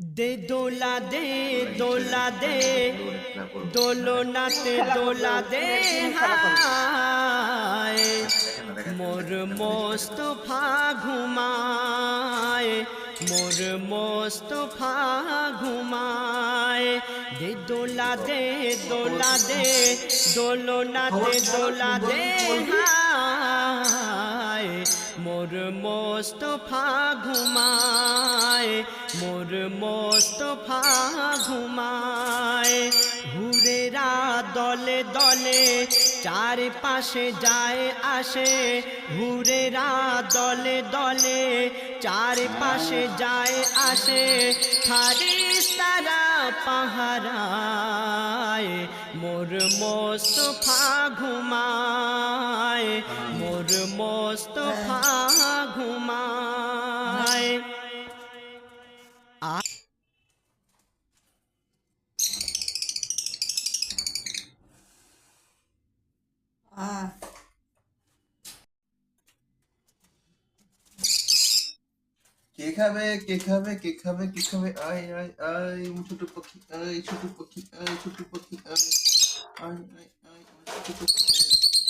দে দোলা দে দোলা দে দোলনাতে দোলা দে হায় মোর মোস্তফা ঘুমায় মোর মোস্তফা ঘুমায় দে দোলা দে দোলা দে দোলনাতে দোলা দে হায় মোর মোস্তফা ঘুমায় মোর মোস্তফা ঘুমায় হুরেরা দলে দলে চারপাশে যায় আসে হুরেরা দলে দলে চারপাশে যায় আসে ফারিস্তারা পাহারায় মোর মোস্তফা ঘুমায় মোর মোস্তফা ঘুমায়। কে খাবে কে খাবে কে খাবে কে খাবে আয় আয় আয় ছোট পাখি আয় ছোট পাখি আয় ছোট পাখি আয় আয় আয় আয় ছোট পাখি